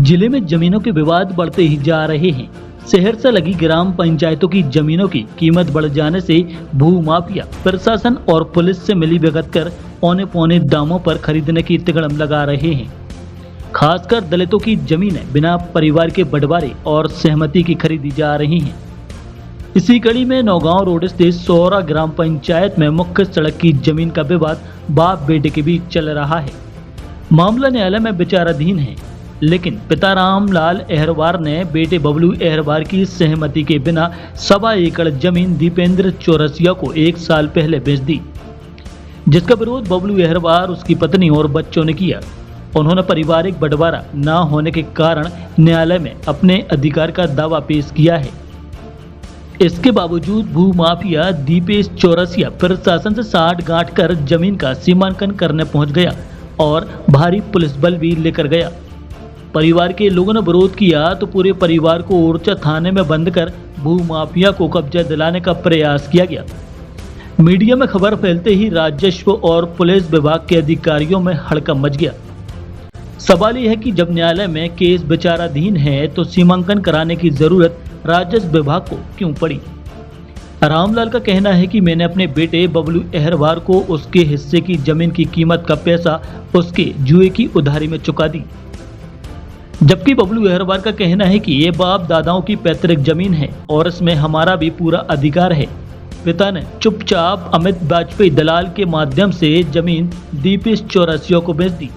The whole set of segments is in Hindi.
जिले में जमीनों के विवाद बढ़ते ही जा रहे हैं। शहर से लगी ग्राम पंचायतों की जमीनों की कीमत बढ़ जाने से भूमाफिया प्रशासन और पुलिस से मिली भगत कर औने पौने दामों पर खरीदने की तिकड़म लगा रहे हैं। खासकर दलितों की जमीनें बिना परिवार के बंटवारे और सहमति की खरीदी जा रही हैं। इसी कड़ी में नौगांव रोड स्थित सौरा ग्राम पंचायत में मुख्य सड़क की जमीन का विवाद बाप बेटे के बीच चल रहा है। मामला न्यायालय में विचाराधीन है, लेकिन पिता रामलाल अहरवार ने बेटे बबलू अहरवार की सहमति के बिना 1.25 एकड़ जमीन दीपेंद्र चौरसिया को 1 साल पहले बेच दी, जिसका विरोध बबलू अहरवार, उसकी पत्नी और बच्चों ने किया। उन्होंने पारिवारिक बंटवारा न होने के कारण न्यायालय में अपने अधिकार का दावा पेश किया है। इसके बावजूद भूमाफिया दीपेश चौरसिया प्रशासन से साठ गांठ कर जमीन का सीमांकन करने पहुंच गया और भारी पुलिस बल भी लेकर गया। परिवार के लोगों ने विरोध किया तो पूरे परिवार को ओरछा थाने में बंद कर भूमाफिया को कब्जा दिलाने का प्रयास किया गया। मीडिया में खबर फैलते ही राजस्व और पुलिस विभाग के अधिकारियों में हड़कंप मच गया। सवाल यह है कि जब न्यायालय में केस विचाराधीन है तो सीमांकन कराने की जरूरत राजस्व विभाग को क्यों पड़ी? रामलाल का कहना है कि मैंने अपने बेटे बबलू अहरवार को उसके हिस्से की जमीन की कीमत का पैसा उसके जुए की उधारी में चुका दी, जबकि बबलू अहरवार का कहना है कि ये बाप दादाओं की पैतृक जमीन है और इसमें हमारा भी पूरा अधिकार है। पिता ने चुपचाप अमित वाजपेयी दलाल के माध्यम से जमीन दीपेश चौरसिया को बेच दी।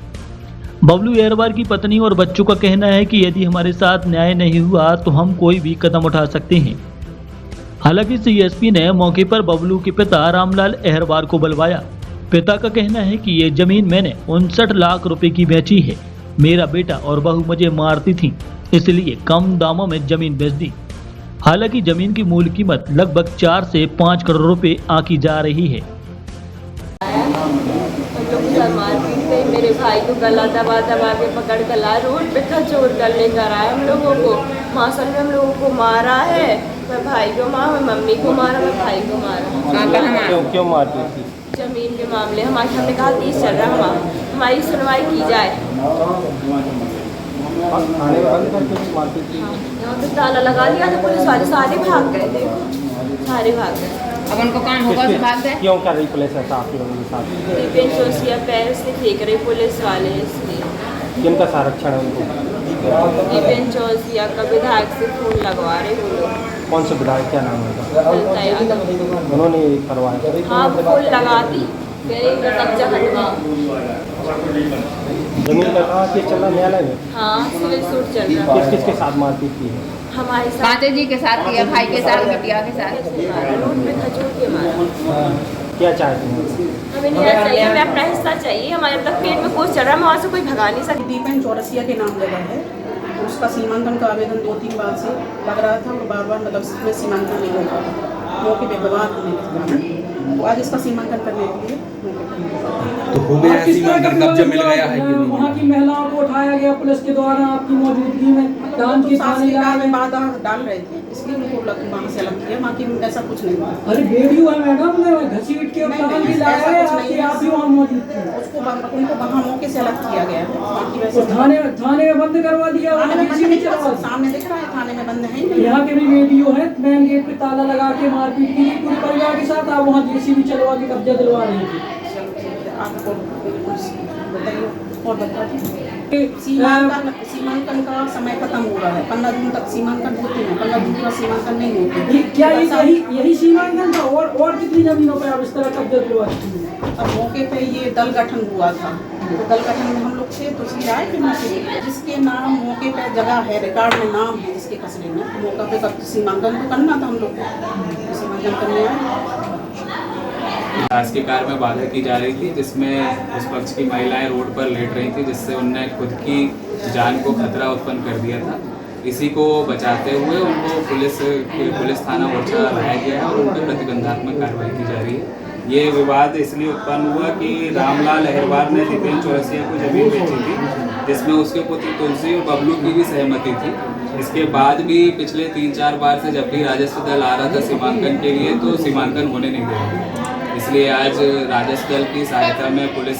बबलू अहरवार की पत्नी और बच्चों का कहना है कि यदि हमारे साथ न्याय नहीं हुआ तो हम कोई भी कदम उठा सकते हैं। हालांकि सीएसपी ने मौके पर बबलू के पिता रामलाल अहरवार को बुलवाया। पिता का कहना है कि ये जमीन मैंने 59 लाख रुपए की बेची है। मेरा बेटा और बहू मुझे मारती थी, इसलिए कम दामों में जमीन बेच दी। हालांकि जमीन की मूल कीमत लगभग 4 से 5 करोड़ रुपए आंकी जा रही है। मेरे भाई को गला दबा के पकड़ कर ला, रोड पे कचोर कर लेकर आए हम लोगों को। मासल में हम लोगों को मारा है। मैं भाई को मारा, मैं मम्मी को मारा, मैं भाई को मारा। क्यों मारती थी? जमीन के मामले हमारे सामने कहा 30 चल रहा, हमारी सुनवाई की जाए। यहाँ पे ताला लगा दिया था, पुलिस वाले सारे भाग गए, देखो सारे भाग गए। अब उनको काम होगा तो भाग गए। क्यों कर रही पुलिस ऐसा आपके लोगों के साथ? दीपेश चौरसिया पैर से फेंक रहे पुलिस वाले, इसलिए। किनका संरक्षण है उनको? दीपेश चौरसिया का विधायक से खून लगवा रहे वो लोग। कौन से विधायक, क्या नाम है? उन्होंने करवाया? हाँ, वो फूल लगा दी, कब्जा हटवा। जमीन का कहाँ केस चल रहा न्यायालय में? हाँ, सिविल सूट चल रहा है। किसके साथ मारपीट की है? हमारे साथ, पांचे जी के साथ किया, भाई के साथ, बिटिया के साथ। रोड पे खजूर के मारा। क्या चाहते हैं? हमें न्याय चाहिए, हमें अपना हिस्सा चाहिए। हमारे तक पेट में कुछ चल रहा है, वहाँ से कोई भगा नहीं सकती। दीपेंद्र चौरसिया के नाम जगह है, तो उसका सीमांकन का आवेदन 2-3 बार से लग रहा था और बार मतलब इसमें सीमांकन नहीं हो रहा था। मौके पे विवाद होने के कारण तो आज इसका सीमांकन करने के लिए तो हो गया सीमांकन, कब्जा मिल गया है। वहाँ की महिलाओं को उठाया गया पुलिस के द्वारा आपकी मौजूदगी में, डांस की में बाधा डाल रहे थे, इसलिए उनको वहाँ से अलग किया। बाकी ऐसा कुछ नहीं हुआ। अरे वीडियो है मैडम, घसीट के भी लाया है, आप भी वहाँ मौजूद थे। उसको उनको वहाँ मौके से अलग किया गया है। बाकी वैसे थाने में बंद करवा दिया, सामने दिख रहा है, थाने में बंद है। यहाँ के भी वीडियो है, मेन गेट पे ताला लगा के मारपीट की पूरे परिवार के साथ। आप वहाँ जेसीबी चलवा के कब्जा दिलवा रहे थे। आपको बताइए और बता दीजिए। सीमांकन का समय खत्म हो रहा है, 15 जून तक सीमांकन होते हैं, 15 जून का सीमांकन नहीं होते। क्या यही सीमांकन था? और कितनी जमीनों पर आप इस तरह कब्जा दिलवा चुके हैं? अब मौके पे ये दल गठन हुआ था, तो दल गठन में हम लोग थे, तो इसलिए आए फिर जिसके नाम मौके पे जगह है, रिकॉर्ड में नाम है जिसके कस्बे में, मौका पे सीमांकन तो करना था हम लोग को, सीमांकन करने आए। आज की कार में बाधा की जा रही थी, जिसमें उस पक्ष की महिलाएं रोड पर लेट रही थी, जिससे उनने खुद की जान को खतरा उत्पन्न कर दिया था। इसी को बचाते हुए उनको पुलिस थाना ओरछा लाया गया है और उन पर प्रतिबंधात्मक कार्रवाई की जा रही है। ये विवाद इसलिए उत्पन्न हुआ कि रामलाल अहरवार ने दीपेंद्र चौरसिया को जमीन बेची थी, जिसमें उसके पुत्र तुलसी और बबलू की भी सहमति थी। इसके बाद भी पिछले 3-4 बार से जब भी राजस्व दल आ रहा था सीमांकन के लिए, तो सीमांकन होने नहीं दे रहा। इसलिए आज राजस्व दल की सहायता में पुलिस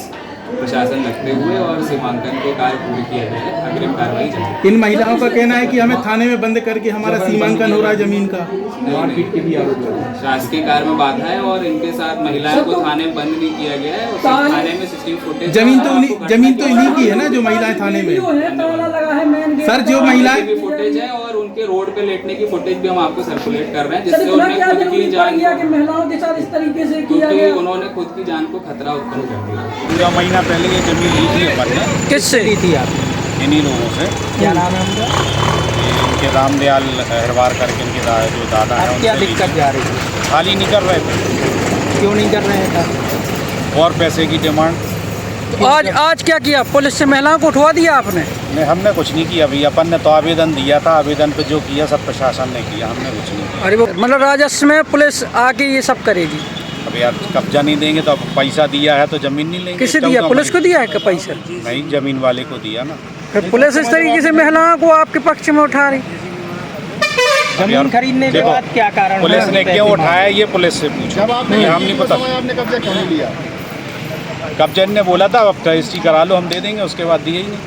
प्रशासन रखते हुए और सीमांकन के कार्य पूरे किया जाए, अग्रिम कार्रवाई जारी। इन महिलाओं का कहना है कि हमें थाने में बंद करके हमारा सीमांकन हो रहा है जमीन का। मारपीट के भी आरोप लगे। शासकीय कार्य में बाधा है और इनके साथ महिलाओं को थाने में बंद नहीं किया गया है और सिर्फ थाने में सीसीटीवी फुटेज जमीन तो इन्हीं की है ना, जो महिलाएं थाने में। ताला लगा है मेन गेट। सर जो महिलाएं फुटेज है और उनके रोड पे लेटने की फुटेज भी हम आपको सर्कुलेट कर रहे हैं, सर जिससे इतना उन्हें क्या खुद की जरूरी पड़ जान गया कि महिलाओं के साथ इस तरीके से किया क्योंकि गया? उन्होंने खुद की जान को खतरा उत्पन्न कर दिया। पूरा महीना पहले ये जमीन ली थी अपन ने। किससे ली थी आप? इन्हीं लोगों से। क्या नाम है उनका? इनके रामदयाल हरवार करके इनके जो दादा है, क्या दिक्कत जा रही थी? खाली नहीं कर रहे थे। क्यों नहीं कर रहे हैं? और पैसे की डिमांड। तो आज क्या किया? पुलिस से महिलाओं को उठवा दिया आपने? नहीं, हमने कुछ नहीं किया भैया। अपन ने तो आवेदन दिया था, आवेदन पे जो किया सब प्रशासन ने किया, हमने कुछ नहीं किया। अरे वो मतलब राजस्व में पुलिस आके ये सब करेगी? अब यार कब्जा नहीं देंगे तो अब पैसा दिया है तो जमीन नहीं लेंगे। किसे दिया? पुलिस को दिया है क्या पैसा? नहीं, जमीन वाले को दिया ना। फिर पुलिस इस तरीके से महिलाओं को आपके पक्ष में उठा रही? जमीन खरीदने के बाद क्या कारण पुलिस ने क्यों उठाया ये पुलिस से पूछो। हम नहीं पता। आपने कब्जा क्यों नहीं लिया? कब्जा ने बोला था अब रजिस्ट्री करा लो, हम दे देंगे, उसके बाद दिए ही नहीं।